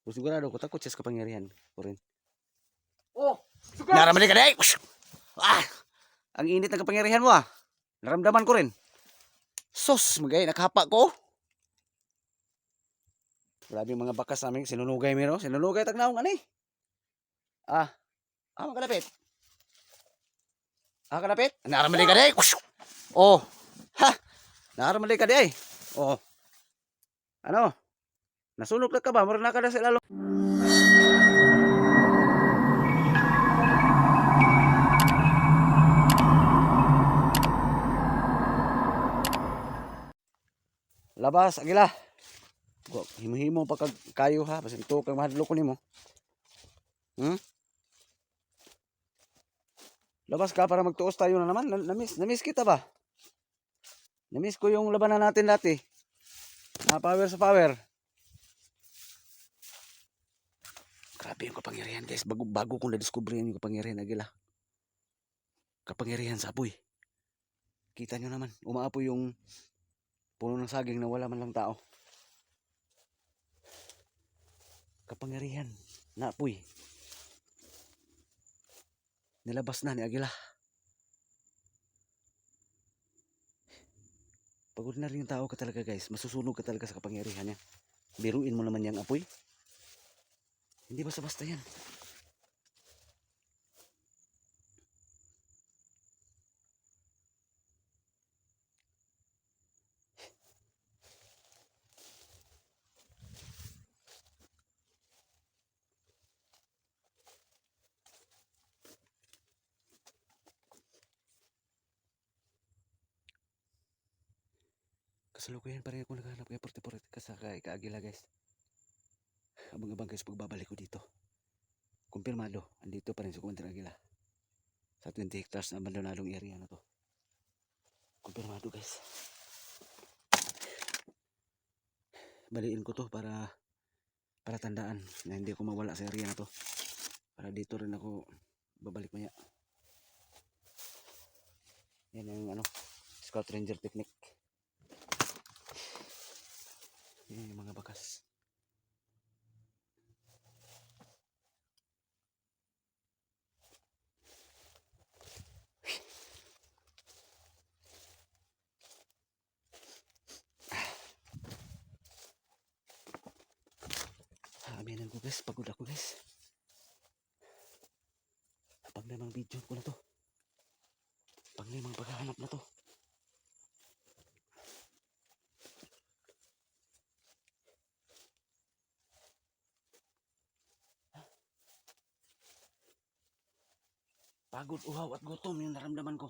Sigurado ko takot siya sa kapangyarihan ko rin. Oh, sugat! Naramali ka day! Ah! Ang init ng kapangyarihan mo ah. Naramdaman ko rin. Sos, magay, nakahapa ko. Grabe mga bakas namin, sinunugay mo, sinunugay tagnaong ani. Ah, makalapit. Kalapit. Naramali ka day! Oh, ha! Naramali ka day! Oh, ano? Nasunog na ka ba? Mura na ka na sa lalo. Labas, agila. Himo-himo pa kag kayo ha, basta ito kang mahadlo ko nimo. Labas ka para magtuos tayo na naman. Namiss kita ba? Namiss ko yung labanan natin dati. Na power sa power. Grabe yung kapangyarihan guys. Bago kong na-discover yung kapangyarihan agila. Kapangyarihan sa apoy. Kita nyo naman, umaapoy yung puno ng saging na wala man lang tao. Kapangyarihan na apoy. Nilabas na ni Agila. Pag ordinary yung tao ka talaga guys, masusunog ka talaga sa kapangyarihan niya. Biruin mo naman yung apoy. Hindi basta-basta yan. Kasalukuyan pa rin ako naghahanap kay porte-porte kay Kaagila guys. Abang-abang guys pagbabalik ko dito. Kumpirmado, andito pa rin sa Kumantin Agila. Sa 20 hectares na abandonadong area na to. Kumpirmado guys. Baliin ko to para tandaan na hindi ako mawala sa area na to. Para dito rin ako babalik maya. Yan yung Scout Ranger technique. Yan yung mga bakas. Aminan ko guys, pagod ako guys. Pag namang video ko na to. Pag namang paghahanap na to. Pagod, uhaw at gutom yung naramdaman ko.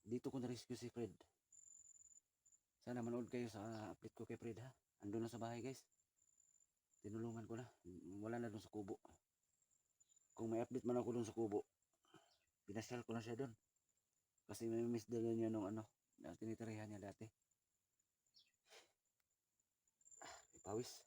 Dito ko na-rescue si Fred. Sana manood kayo sa update ko kay Fred ha. Ando na sa bahay guys. Tinulungan ko na. Wala na dun sa kubo. Kung may update man ako dun sa kubo, pinasyal ko na siya dun. Kasi may miss dala niya nung tinitirihan niya dati. Pawis.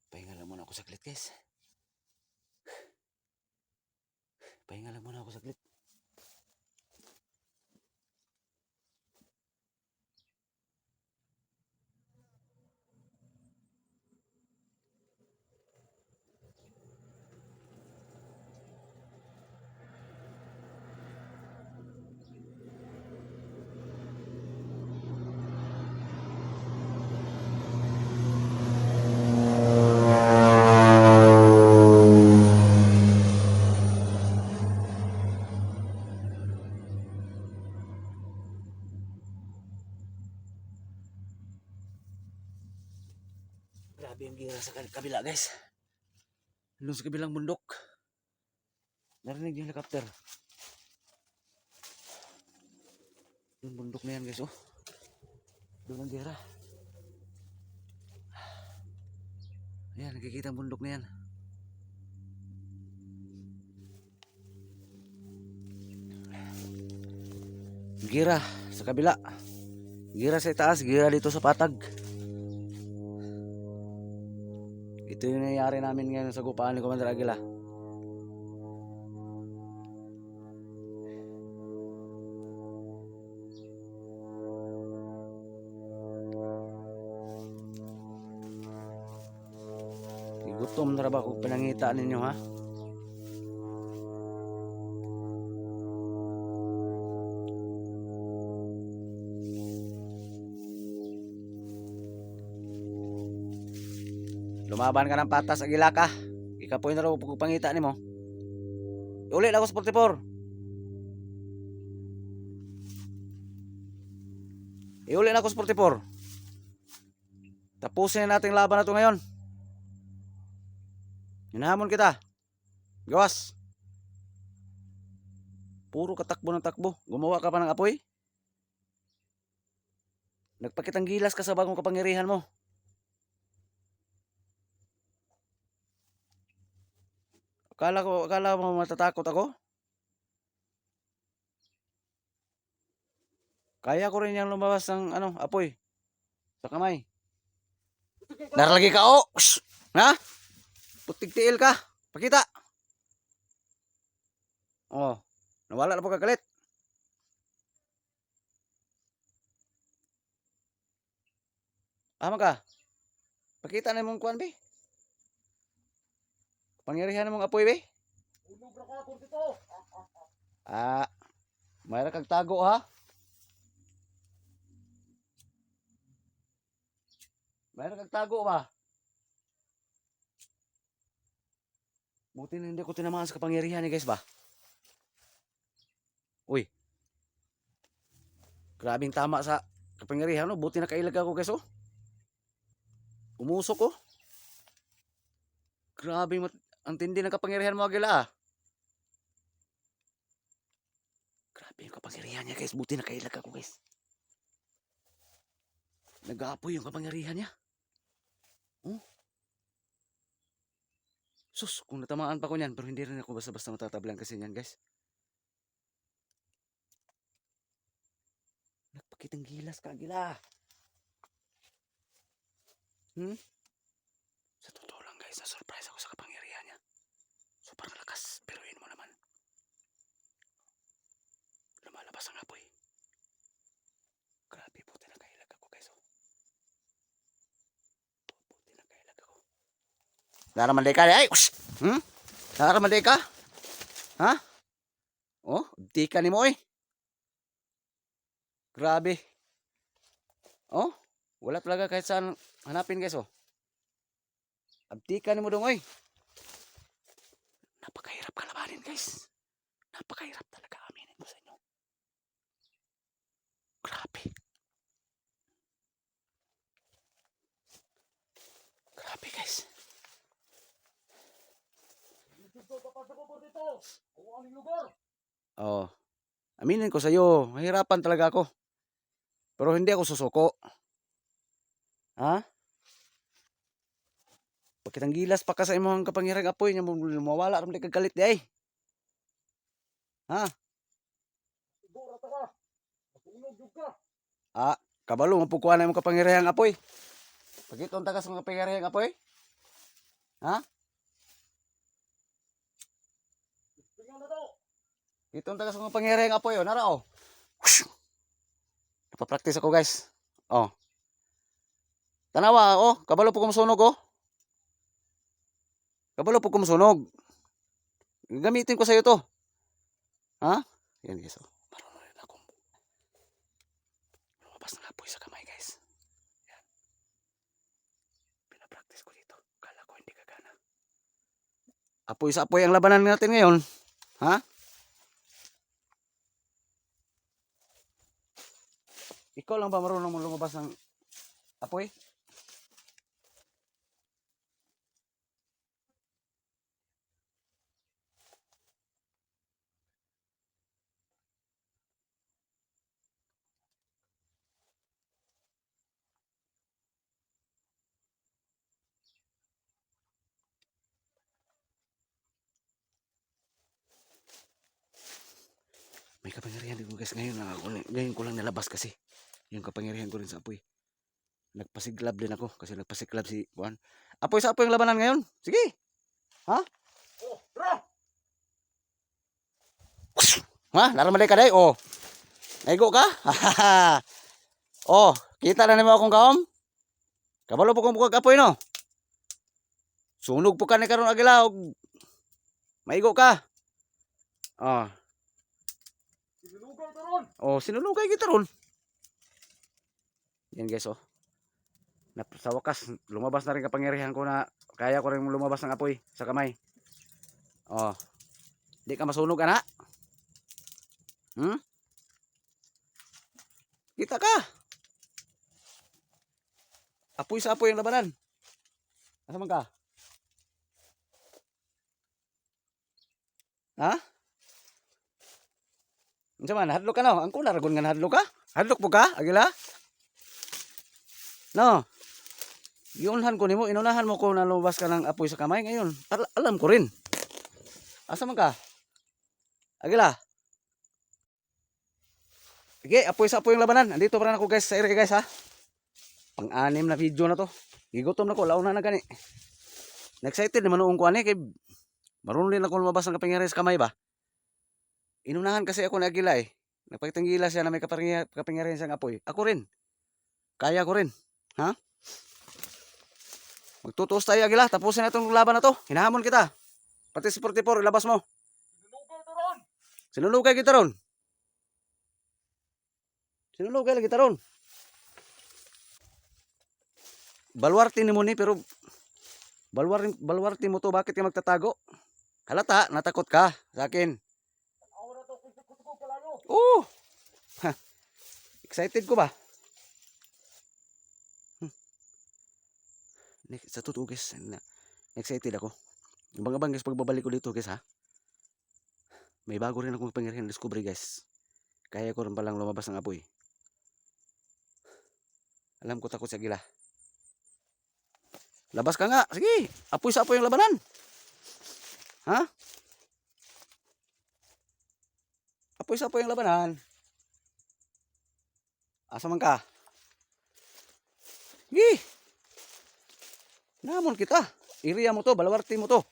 Pahinga lang muna ako saglit guys. Pahinga lang muna ako saglit. Grabe yung gira sa kabila guys. Doon sa kabilang bundok. Narinig yung helicopter. Doon bundok na yan guys oh. Doon ang gira. Ayan, nakikita ang bundok na yan. Gira sa kabila. Gira sa itaas, gira dito sa patag. Ito yung nangyayari namin ngayon sa gupaan ni Commander Aguila. Gutom na ba kung pinangita ninyo ha? Lumaban ka ng patas, Agila ka. Ikapoy na raw pangita ni mo. Uli na ako sa 44. Iuli na ako sa 44. Tapusin na natin laban na ito ngayon. Hinahamon kita. Gawas. Puro katakbo ng takbo. Gumawa ka pa ng apoy. Nagpakitang gilas ka sa bagong kapangyarihan mo. Akala mo matatakot ako? Kaya ko rin yung lumabas ng apoy sa kamay. Naralagi ka oh. Ha? Putik tiil ka. Pakita. Oh. Nawala na po kagalit. Ama ka. Pakita na mong kuan be. Pangyarihan mong apoy be. Ah, mayroon kang tago ha. Mayroon kang tago ba? Buti na hindi ko tinamaan sa kapangyarihan ni guys ba? Uy. Grabing tama sa kapangyarihan no. Buti na kailag ako guys oh. Umusok oh. Grabe ang tindi ng kapangyarihan mo Agila ah. Grabe yung kapangyarihan niya guys. Buti na kailag ako guys. Nag-aapoy yung kapangyarihan niya. Oh. Sus, kung natamaan pa ko niyan, pero hindi rin ako basta-basta matatablan kasi niyan guys. Nagpakitang gilas ka, Agila. Sa totoo lang guys, na-surprise ako sa kapangyarihan niya. Super lakas, pero yun mo naman. Lumalabas ang apoy. Grabe, buti na kailag ako guys. Oh. Buti na kailag ako. Naramanday ka, ay! Naramanday ka? Ha? Oh, di ka ni mo eh. Grabe. Oh, wala talaga kahit saan hanapin guys oh. Abdikan mo dong oy. Napakahirap kalabanin guys. Napakahirap talaga aminin ko sa inyo. Grabe. Grabe guys. Oh. Aminin ko sa iyo, mahirapan talaga ako. Pero hindi ako susuko. Ha? Pagkitang gilas pa ka sa imong kapangyarang apoy nya mawala ra man kagalit di ay. Ha? Siguro ka. Masunog jud ka. Ah, kabalo mo pugkuan na imong kapangyarang apoy. Pagiton tagas mga kapangyarang apoy? Ha? Tingnan na daw. Iton tagas mga kapangyarang apoy oh, nara oh. Napa-practice ako guys. Oh. Tanawa oh, kabalo po kumusunog oh. Kabalo po kumusunog. Gamitin ko sa iyo to. Ha? Yan guys oh. Marunong rin akong lumabas ng apoy sa kamay guys. Yan. Pinapractice ko dito. Kala ko hindi gagana. Apoy sa apoy ang labanan natin ngayon. Ha? Ikaw lang ba marunong lumabas ng apoy? May kapangyarihan din ko guys ngayon lang ako. Ngayon ko lang nalabas kasi. Yung kapangyarihan ko rin sa apoy. nagpasiglab din ako kasi nagpasiglab si Juan. Apoy sa apoy yung labanan ngayon. Sige. Ha? Oh, tara! Ha? Naraman ka day? Oh. Naigo ka? Oh, kita na nimo akong kaom? Kabalo po kong bukag apoy no? Sunog po ka ni karon agila og maigo ka. Oh, Sinulugay taron! sinulugay kita ron. Yan guys oh. Sa wakas, lumabas na rin kapangyarihan ko na kaya ko rin lumabas ng apoy sa kamay. Oh. Di ka masunog ana? Hmm? Kita ka. Apoy sa apoy ang labanan. Asa man ka? Ha? Unsa man hadlok ka no? Ang kuna ragon nga hadlok ka? Hadlok po ka? Agila? No. Iunhan ko nimo, inunahan mo ko na lumabas ka ng apoy sa kamay ngayon. Alam ko rin. Asa man ka? Agila. Sige, apoy sa apoy yung labanan. Andito pa rin ako guys sa area guys ha. Pang-anim na video na to. Gigutom na ko, launa na gani. Na-excited naman noong ko ani kay marunong din ako lumabas ng kapangyarihan sa kamay ba. Inunahan kasi ako ni Agila eh. Nagpagtanggila siya na may kapangyarihan siyang apoy. Ako rin. Kaya ko rin. Ha? Magtutuos tayo Agila. Tapusin na itong laban na to. Hinahamon kita. Pati si 44, ilabas mo. Sinulugay taron! Sinulugay kita ron. Sinulugay lagi kita ron. Balwarte ni mo ni pero balwarte mo to, bakit ka magtatago? Halata, natakot ka sa akin. Tanawa na to kung sikutugo palayo! Oo. Ha, excited ko ba? Sa totoo guys, excited ako. Abang-abang guys, pagbabalik ko dito guys ha. May bago rin akong pangyarihan na discovery guys. Kaya ko rin palang lumabas ng apoy. Alam ko takot sa Agila. Labas ka nga. Sige. Apoy sa apoy yung labanan. Ha? Apoy sa apoy yung labanan. Asa man ka? Sige. Namon kita. Iriya mo to. Balawarte mo to.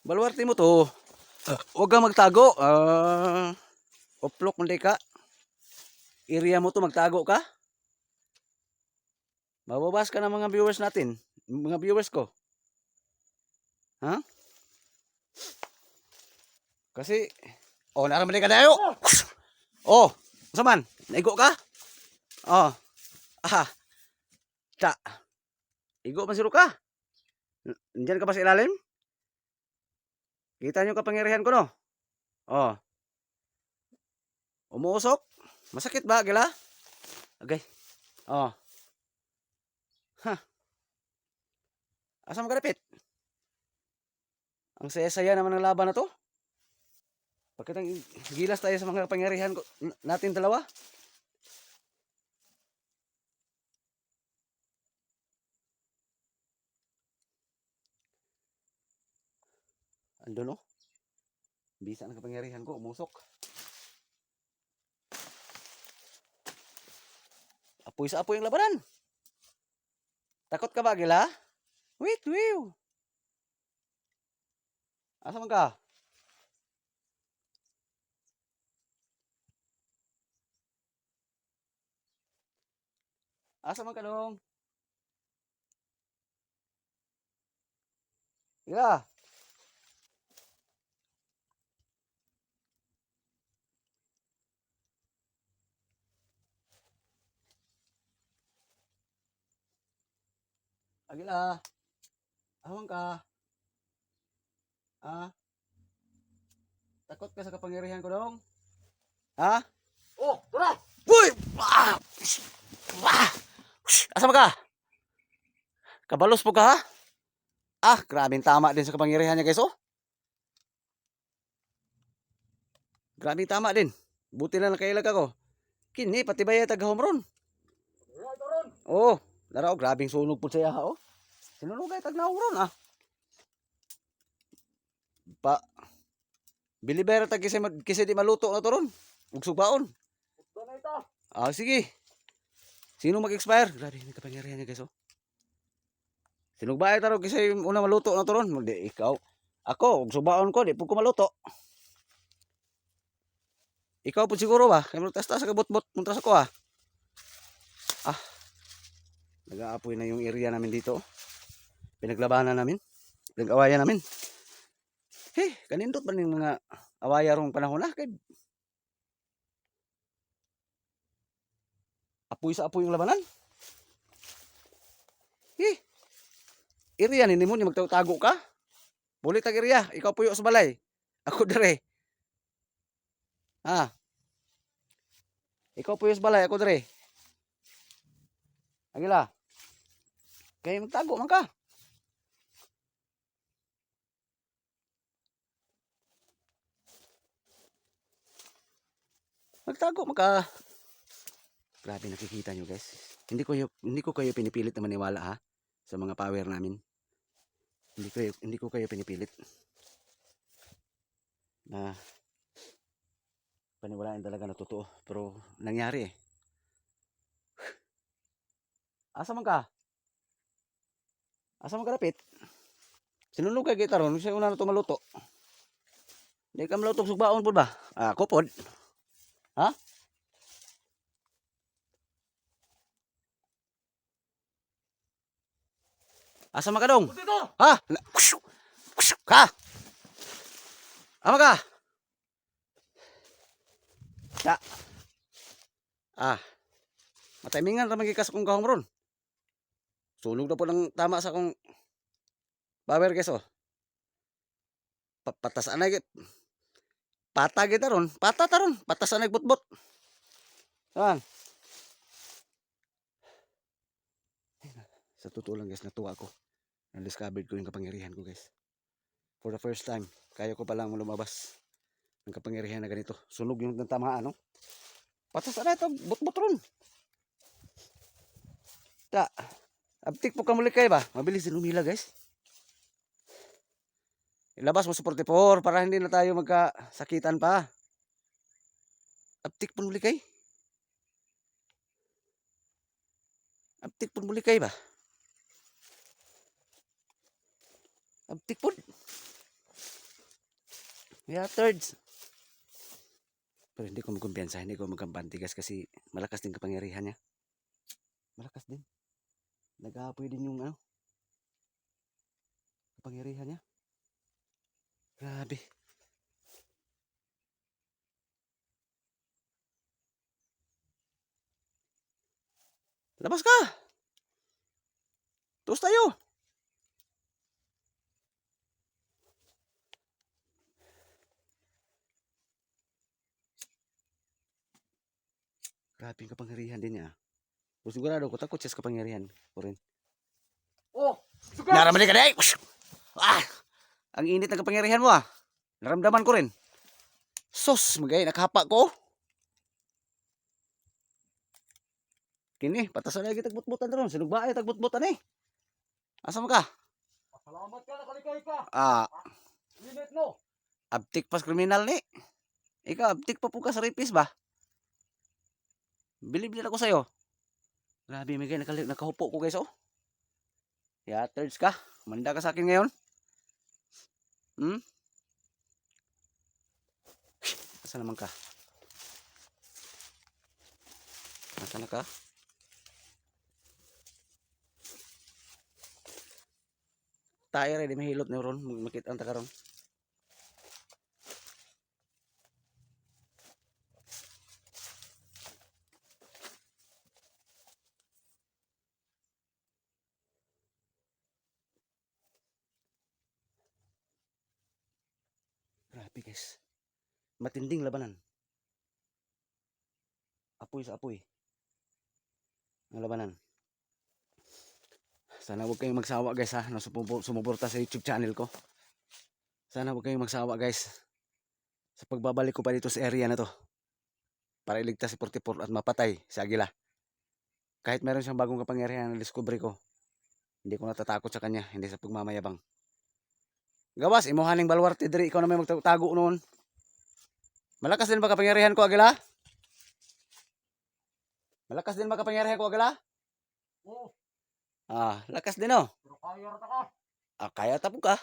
Balawarte mo to. Huwag kang magtago. Oplok hindi ka. Iriya mo to. Magtago ka. Mababas ka ng mga viewers natin. Mga viewers ko. Ha? Kasi, naraman ka na ayo. Saman, naigo ka? Ta. Igo man siro ka. Nandiyan ka ba sa ilalim? Kita nyo kapangyarihan ko no? Umuusok? Masakit ba, Agila? Okay. Asa mo karapit? Ang saya-saya naman ng laban na to. Bakit ang gilas tayo sa mga kapangyarihan natin dalawa? Ando no? Bisa ng kapangyarihan ko, umusok. Apoy sa apoy yung labanan. Takot ka ba, Agila? Wait. Asa man ka? Asa man ka dong? Agila. Agila. Asa ka? Takot ka sa kapangyarihan ko dong? Ha? Oh, tara! Uy! Asa ka? Kabalos po ka ha? Grabing tama din sa kapangyarihan niya guys oh. Grabing tama din. Buti na nakailag ako. Kini pati ba yung taga-home run? Sinulugay taron! Laraw grabing sunog po siya ha oh. Sinunugay tag-home run Bilibera tag kisi di maluto na to ron. Ug subaon. Danay ito. Ah, sige. Sino mag-expire? Grabe, may kapangyarihan niya guys, oh. Sinugbay taro kasi una maluto na to ron. Di ikaw. Ako, ug subaon ko, di po ko maluto. Ikaw po siguro ba? Kaya tas-tas sa kabot-bot, muntas ako ah. Ah, nag-aapoy na yung area namin dito. Pinaglabanan namin. Pinag-awayan namin. Hey, kanindot ba ng mga awaya rong panahon na? Kay apoy sa apoy yung labanan. Hey, area ni mo ni magtago ka? Buli tag area, ikaw puyo sa balay. Ako dire. Ha? Ikaw puyo sa balay, ako dire. Agila. Kay magtago man ka. Magtago man ka. Grabe nakikita nyo guys. Hindi ko kayo pinipilit na maniwala ha sa mga power namin. Hindi ko kayo pinipilit na paniwalaan talaga na totoo. Pero nangyari eh. Asa man ka? Asa man ka rapit? Sinulog kay kita ron, siya una na ito maluto. Hindi ka maluto sugbaon po ba? Ah, kupod. Ha? Asa man ka dong? Dito. Ha? Ha? Ama ka? Ya. Ah. Matimingan ra magikas kong kahong ron. Sunog na po ng tama sa akong power guys oh. Patas anay git. Pata kita ron. Pata ta ron. Patas anay butbot. Saan? Sa totoo lang guys, natuwa ako. Na-discovered ko yung kapangyarihan ko guys. For the first time, kaya ko palang lumabas ng kapangyarihan na ganito. Sunog yung tamaan, no? Patas na ito, butbot ron. Ta, abtik po kamuli kayo ba? Mabilis din umila guys. Ilabas mo sa 44 para hindi na tayo magkasakitan pa. Abtik po muli kayo. Abtik po muli kayo ba? Abtik po. Yeah, thirds. Pero hindi ko magkumpiyansa, hindi ko magkampante guys kasi malakas din kapangyarihan niya. Malakas din. Nag-aapoy din yung kapangyarihan niya. Grabe. Labas ka! Tuos tayo! Grabe yung kapangyarihan din niya. O sigurado ko takot siya sa kapangyarihan ko rin. Oh, sugat. Naramali ka na eh! Ah! Ang init ng kapangyarihan mo ah. Naramdaman ko rin. Sos, magay, nakahapa ko. Kini, patasan lagi tagbutbutan ron. Sinugbaay tagbutbutan eh. Asa mo ka? Salamat ka, nakalikay ka. Ah, Minute no. abtik pas kriminal ni. Ikaw, abtik pa po ka sa rapist ba? Bilib din ako sa'yo. Grabe, magay, nakahupo ko guys oh. Yeah, thirds ka. Manda ka sa akin ngayon. Hmm? Asa naman ka? Asa na ka? Tayo rin, di mahilot na ron. Makita ang takaron. Grabe guys. Matinding labanan. Apoy sa apoy. Ang labanan. Sana huwag kayong magsawa guys ha. Na sumuporta sa YouTube channel ko. Sana huwag kayong magsawa guys. Sa pagbabalik ko pa dito sa area na to. Para iligtas si 44 at mapatay si Agila. Kahit meron siyang bagong kapangyarihan na discovery ko. Hindi ko natatakot sa kanya. Hindi sa pagmamayabang. Gawas, imuhaning balwarte diri. Ikaw na may magtago noon. Malakas din ba kapangyarihan ko Agila? Malakas din makapangyarihan ko agala? Oo, Lakas din oh. pero kaya rata ka. Kaya tapo ka.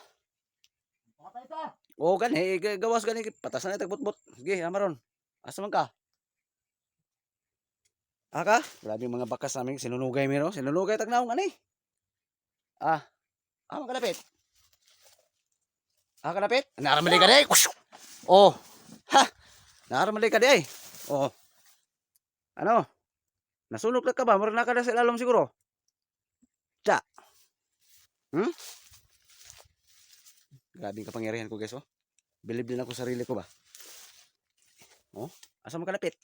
Patay ka. Oo, gani, gawas gani, patasan na tagbutbot. Sige, amaron. Asa man ka? Ka? Grabe yung mga bakas namin, sinunugay mi no? Sinunugay tagnaong ani. Ah, kalapit. Kalapit? Naramali ka di. Oh, ha, naramali ka di. Oh, ano? Nasunog na ka ba? Mura na ka na sa ilalom siguro. Tsa. Hmm? Grabe yung kapangyarihan ko guys oh. Bilib din ako sa sarili ko ba? Oh, asa mo kalapit?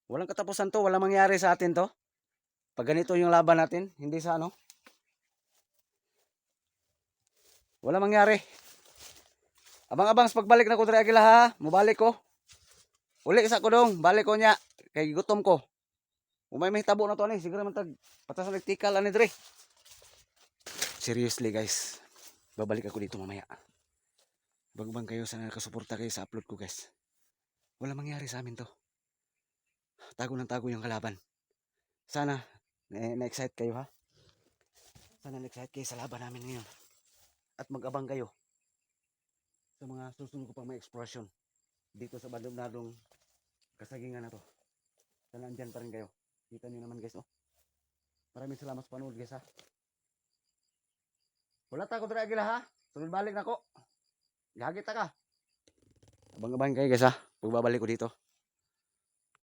Walang katapusan to, walang mangyari sa atin to. Pag ganito yung laban natin, hindi sa ano. Walang mangyari. Abang-abang sa pagbalik na ko diri agila ha. Mubalik ko. Uli sa ko dong, balik ko nya. Kay gutom ko. Umay mahitabo na to ani, siguro man tag patas electrical ani diri. Seriously guys. Babalik ako dito mamaya. Bagbang kayo sa nakasuporta kayo sa upload ko guys. Wala mangyari sa amin to. Tago ng tago yung kalaban. Sana na-excite kayo ha. Sana na-excite kayo sa laban namin ngayon. At mag-abang kayo sa mga susunod ko pang mga explosion dito sa bandong kasagingan na to. Sana andyan pa rin kayo. Kita niyo naman guys oh. Maraming salamat sa panood guys ha. Wala ta ko dira agila ha. Sunod balik na ko. Gagit ta ka. Abang-abang kayo guys ha. Pagbabalik ko dito.